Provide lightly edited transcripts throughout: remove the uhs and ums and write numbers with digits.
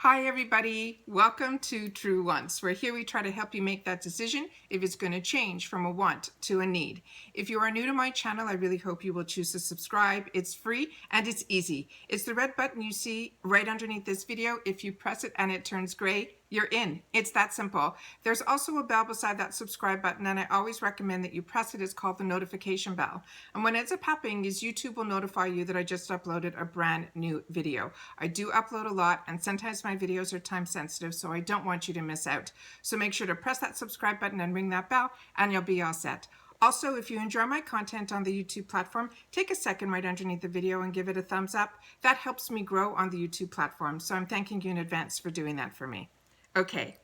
Hi everybody, welcome to Truewants, where here we try to help you make that decision if it's going to change from a want to a need. If you are new to my channel, I really hope you will choose to subscribe. It's free and it's easy. It's the red button you see right underneath this video. If you press it and it turns gray, you're in. It's that simple. There's also a bell beside that subscribe button, and I always recommend that you press it. It's called the notification bell. And what ends up happening is YouTube will notify you that I just uploaded a brand new video. I do upload a lot, and sometimes my videos are time sensitive, so I don't want you to miss out. So make sure to press that subscribe button and ring that bell, and you'll be all set. Also, if you enjoy my content on the YouTube platform, take a second right underneath the video and give it a thumbs up. That helps me grow on the YouTube platform, so I'm thanking you in advance for doing that for me. Okay.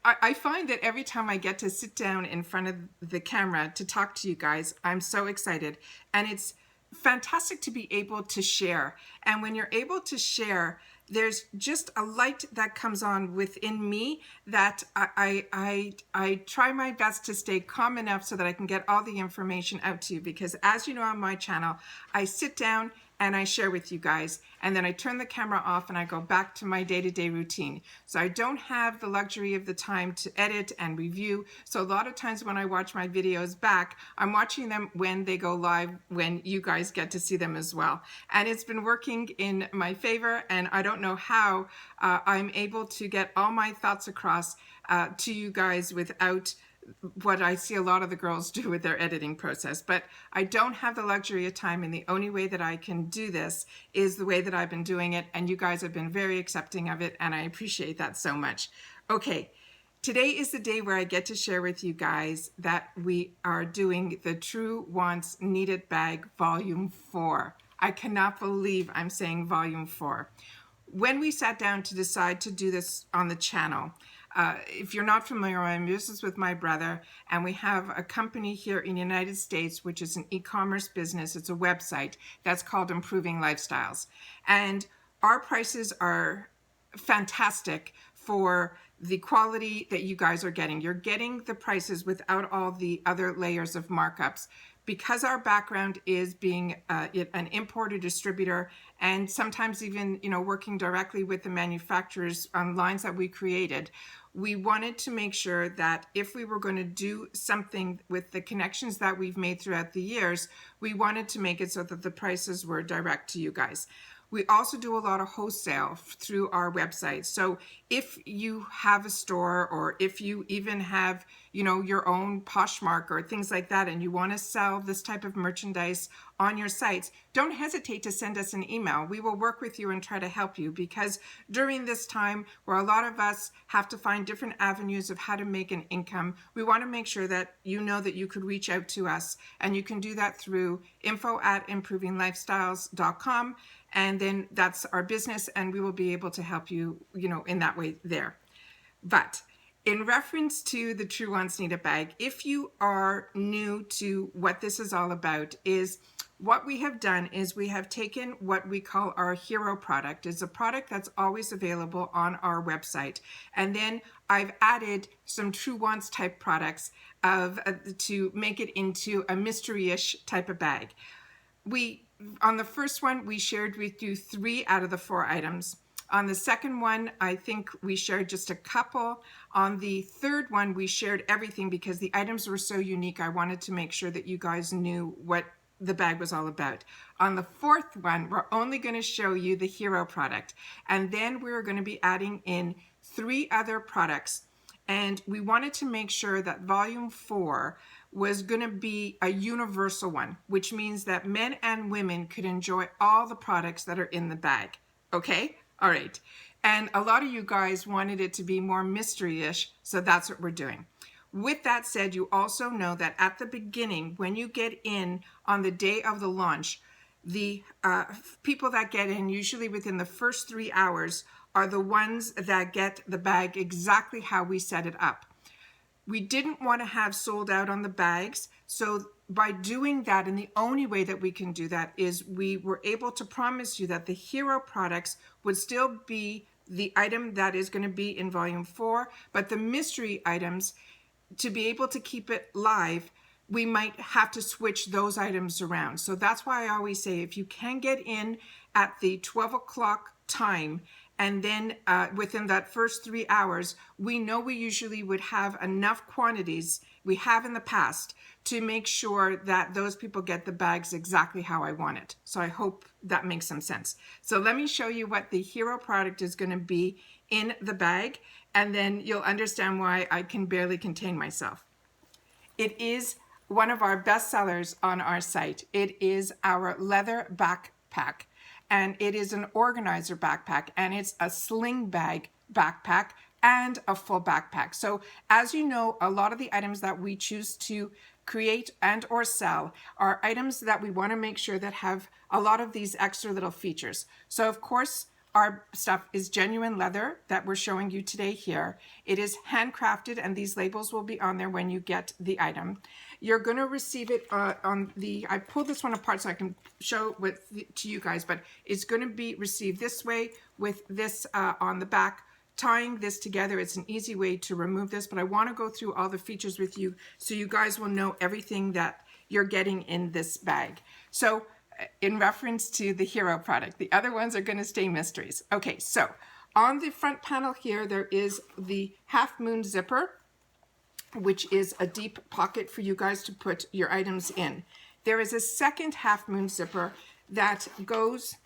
I find that every time I get to sit down in front of the camera to talk to you guys, I'm so excited. And it's fantastic to be able to share. And when you're able to share, there's just a light that comes on within me that I try my best to stay calm enough so that I can get all the information out to you. Because as you know on my channel, I sit down and I share with you guys, and then I turn the camera off and I go back to my day-to-day routine. So I don't have the luxury of the time to edit and review. So a lot of times when I watch my videos back, I'm watching them when they go live, when you guys get to see them as well. And it's been working in my favor, and I don't know how I'm able to get all my thoughts across to you guys without what I see a lot of the girls do with their editing process. But I don't have the luxury of time, and the only way that I can do this is the way that I've been doing it, and you guys have been very accepting of it, and I appreciate that so much. Okay, today is the day where I get to share with you guys that we are doing the Truewants Needed Bag Volume 4. I cannot believe I'm saying Volume 4. When we sat down to decide to do this on the channel, if you're not familiar, I'm doing this with my brother, and we have a company here in the United States, which is an e-commerce business. It's a website that's called Improving Lifestyles. And our prices are fantastic for the quality that you guys are getting. You're getting the prices without all the other layers of markups. Because our background is being an importer distributor, and sometimes even working directly with the manufacturers on lines that we created, we wanted to make sure that if we were going to do something with the connections that we've made throughout the years, we wanted to make it so that the prices were direct to you guys. We also do a lot of wholesale through our website. So if you have a store, or if you even have, your own Poshmark or things like that, and you want to sell this type of merchandise on your sites, don't hesitate to send us an email. We will work with you and try to help you, because during this time where a lot of us have to find different avenues of how to make an income, we want to make sure that you know that you could reach out to us, and you can do that through info@improvinglifestyles.com. And then that's our business, and we will be able to help you, in that way there. But in reference to the Truewants Needed Bag, if you are new to what this is all about, is what we have done is we have taken what we call our hero product. It's a product that's always available on our website. And then I've added some Truewants type products to make it into a Mysteryish type of bag. On the first one, we shared with you 3 out of the 4 items. On the second one, I think we shared just a couple. On the third one, we shared everything because the items were so unique. I wanted to make sure that you guys knew what the bag was all about. On the fourth one, we're only going to show you the hero product. And then we're going to be adding in 3 other products. And we wanted to make sure that Volume 4 was going to be a universal one, which means that men and women could enjoy all the products that are in the bag. Okay? All right. And a lot of you guys wanted it to be more mystery-ish, so that's what we're doing. With that said, you also know that at the beginning, when you get in on the day of the launch, the people that get in, usually within the first 3 hours, are the ones that get the bag exactly how we set it up. We didn't want to have sold out on the bags, so by doing that, and the only way that we can do that is we were able to promise you that the hero products would still be the item that is going to be in Volume 4, but the mystery items, to be able to keep it live, we might have to switch those items around. So that's why I always say, if you can get in at the 12 o'clock time, and then within that first 3 hours, we know we usually would have enough quantities, we have in the past, to make sure that those people get the bags exactly how I want it. So I hope that makes some sense. So let me show you what the hero product is going to be in the bag, and then you'll understand why I can barely contain myself. It is one of our best sellers on our site. It is our leather backpack, and it is an organizer backpack, and it's a sling bag backpack and a full backpack. So as you know, a lot of the items that we choose to create and or sell are items that we want to make sure that have a lot of these extra little features. So of course, our stuff is genuine leather that we're showing you today here. It is handcrafted, and these labels will be on there when you get the item. You're going to receive it on the, I pulled this one apart so I can show it to you guys, but it's going to be received this way with this on the back. Tying this together, it's an easy way to remove this, but I want to go through all the features with you so you guys will know everything that you're getting in this bag. So in reference to the hero product, the other ones are going to stay mysteries. Okay, so on the front panel here, there is the half moon zipper, which is a deep pocket for you guys to put your items in. There is a second half moon zipper that goes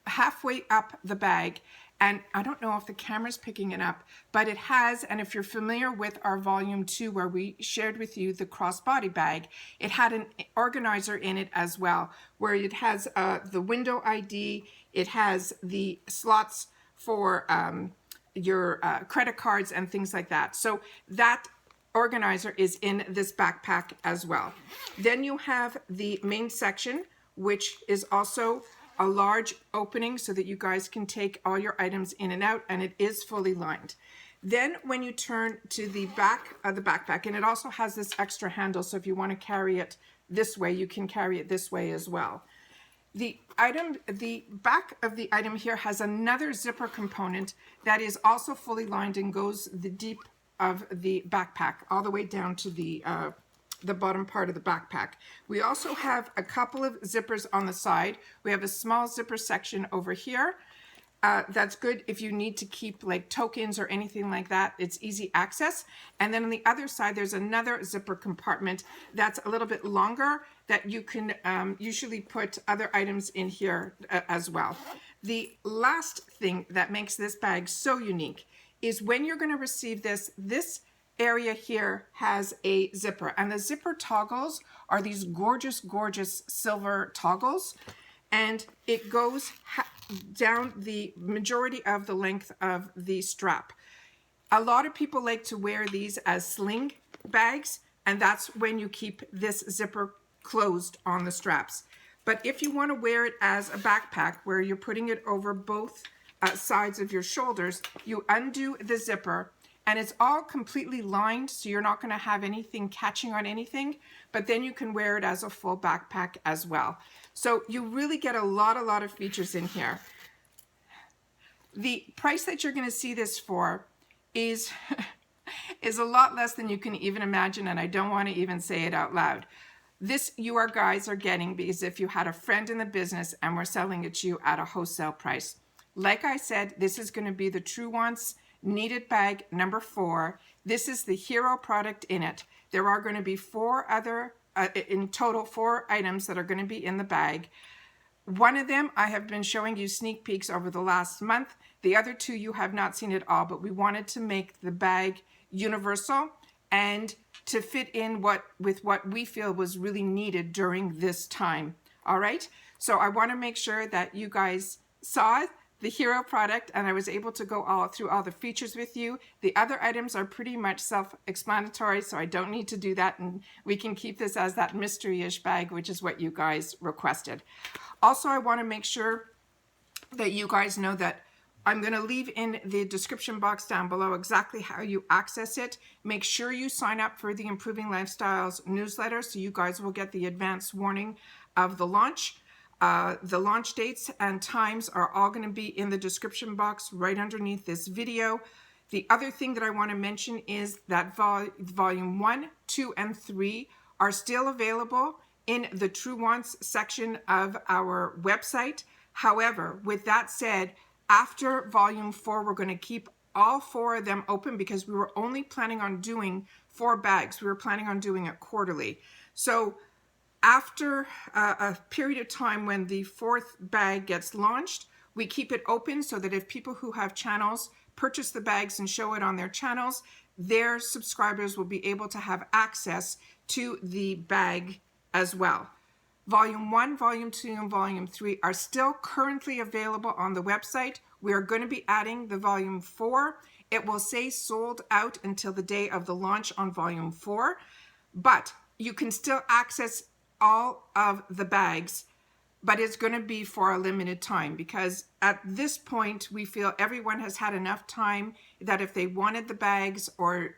halfway up the bag, and I don't know if the camera's picking it up, but it has, and if you're familiar with our volume 2 where we shared with you the crossbody bag, it had an organizer in it as well, where it has the window ID, it has the slots for your credit cards and things like that. So that organizer is in this backpack as well. Then you have the main section, which is also a large opening so that you guys can take all your items in and out, and it is fully lined. Then when you turn to the back of the backpack, and it also has this extra handle, so if you want to carry it this way, you can carry it this way as well. The back of the item here has another zipper component that is also fully lined and goes the deep of the backpack all the way down to the bottom part of the backpack. We also have a couple of zippers on the side. We have a small zipper section over here. That's good if you need to keep like tokens or anything like that. It's easy access. And then on the other side, there's another zipper compartment that's a little bit longer that you can usually put other items in here as well. The last thing that makes this bag so unique is when you're going to receive this area here has a zipper, and the zipper toggles are these gorgeous, gorgeous silver toggles, and it goes down the majority of the length of the strap. A lot of people like to wear these as sling bags, and that's when you keep this zipper closed on the straps. But if you want to wear it as a backpack where you're putting it over both sides of your shoulders, you undo the zipper, and it's all completely lined, so you're not going to have anything catching on anything, but then you can wear it as a full backpack as well. So you really get a lot of features in here. The price that you're going to see this for is a lot less than you can even imagine, and I don't want to even say it out loud. This you guys are getting because if you had a friend in the business and we're selling it to you at a wholesale price. Like I said, this is going to be the Truewants Needed Bag number 4. This is the hero product in it. There are going to be 4 other, in total 4 items that are going to be in the bag. One of them I have been showing you sneak peeks over the last month. The other 2 you have not seen at all, but we wanted to make the bag universal and to fit in with what we feel was really needed during this time. All right, so I want to make sure that you guys saw the hero product, and I was able to go through all the features with you. The other items are pretty much self-explanatory, so I don't need to do that, and we can keep this as that Mysteryish bag, which is what you guys requested. Also, I want to make sure that you guys know that I'm going to leave in the description box down below exactly how you access it. Make sure you sign up for the Improving Lifestyles newsletter so you guys will get the advance warning of the launch. The launch dates and times are all going to be in the description box right underneath this video. The other thing that I want to mention is that volume 1, 2, and 3 are still available in the Truewants section of our website. However, with that said, after volume 4, we're going to keep all 4 of them open because we were only planning on doing 4 bags. We were planning on doing it quarterly. So after a period of time when the 4th bag gets launched, we keep it open so that if people who have channels purchase the bags and show it on their channels, their subscribers will be able to have access to the bag as well. Volume 1, Volume 2, and Volume 3 are still currently available on the website. We are going to be adding the Volume 4. It will say sold out until the day of the launch on Volume 4, but you can still access all of the bags, but it's going to be for a limited time because at this point we feel everyone has had enough time that if they wanted the bags, or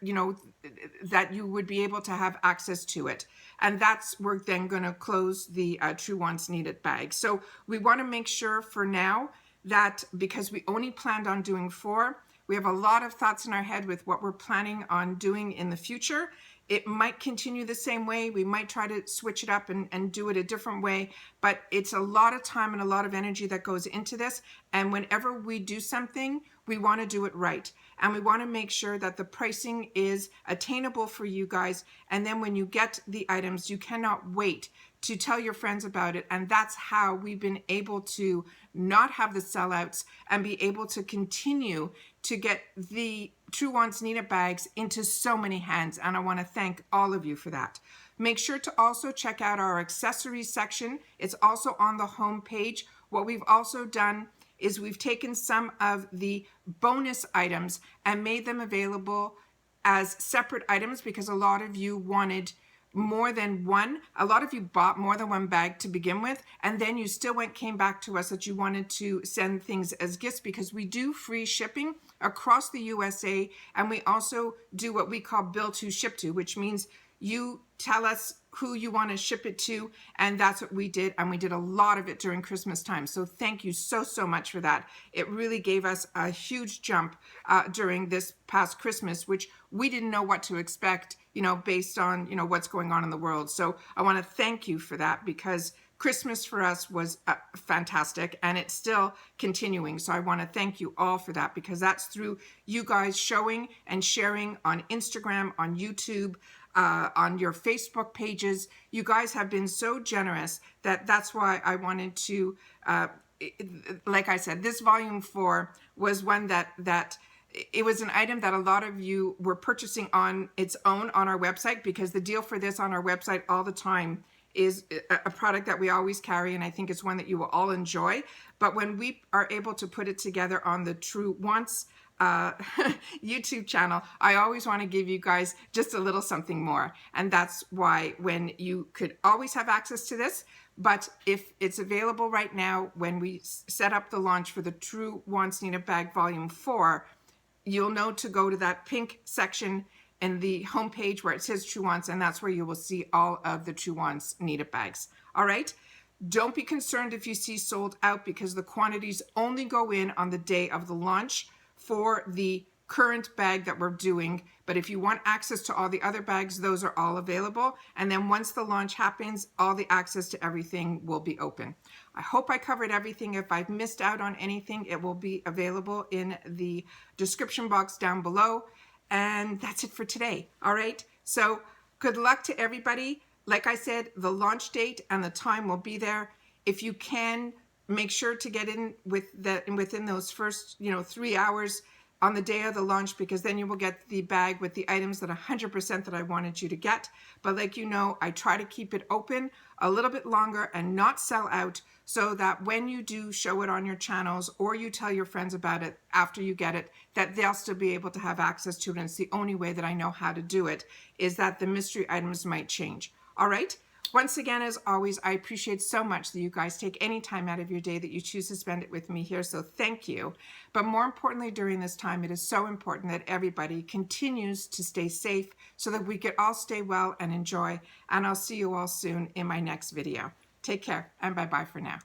that you would be able to have access to it. And we're then going to close the Truewants Need It bag. So we want to make sure for now that, because we only planned on doing 4, we have a lot of thoughts in our head with what we're planning on doing in the future. It might continue the same way. We might try to switch it up and do it a different way, but it's a lot of time and a lot of energy that goes into this. And whenever we do something, we want to do it right. And we want to make sure that the pricing is attainable for you guys. And then when you get the items, you cannot wait to tell your friends about it. And that's how we've been able to not have the sellouts and be able to continue to get the Truewants Need It bags into so many hands. And I want to thank all of you for that. Make sure to also check out our accessories section. It's also on the home page. What we've also done is we've taken some of the bonus items and made them available as separate items because a lot of you wanted more than one. A lot of you bought more than one bag to begin with, and then you still came back to us that you wanted to send things as gifts because we do free shipping across the USA, and we also do what we call bill to ship to, which means you tell us who you want to ship it to, and that's what we did, and we did a lot of it during Christmas time. So thank you so much for that. It really gave us a huge jump during this past Christmas, which we didn't know what to expect, based on what's going on in the world. So I want to thank you for that because Christmas for us was fantastic, and it's still continuing. So I want to thank you all for that because that's through you guys showing and sharing on Instagram, on YouTube, on your Facebook pages. You guys have been so generous that's why I wanted to, like I said, this volume 4 was one that it was an item that a lot of you were purchasing on its own on our website, because the deal for this on our website all the time is a product that we always carry, and I think it's one that you will all enjoy. But when we are able to put it together on the Truewants YouTube channel, I always want to give you guys just a little something more. And that's why when you could always have access to this, but if it's available right now, when we set up the launch for the Truewants Need It bag volume 4, you'll know to go to that pink section in the homepage where it says Truewants, and that's where you will see all of the Truewants Need It bags. All right. Don't be concerned if you see sold out, because the quantities only go in on the day of the launch for the current bag that we're doing. But if you want access to all the other bags, those are all available. And then once the launch happens, all the access to everything will be open. I hope I covered everything. If I've missed out on anything, it will be available in the description box down below. And that's it for today. All right. So good luck to everybody. Like I said, the launch date and the time will be there. If you can, make sure to get in within those first 3 hours on the day of the launch, because then you will get the bag with the items that 100% that I wanted you to get. But like I try to keep it open a little bit longer and not sell out, so that when you do show it on your channels or you tell your friends about it after you get it, that they'll still be able to have access to it. And it's the only way that I know how to do it, is that the mystery items might change. All right. Once again, as always, I appreciate so much that you guys take any time out of your day that you choose to spend it with me here. So thank you. But more importantly, during this time, it is so important that everybody continues to stay safe so that we can all stay well and enjoy. And I'll see you all soon in my next video. Take care, and bye-bye for now.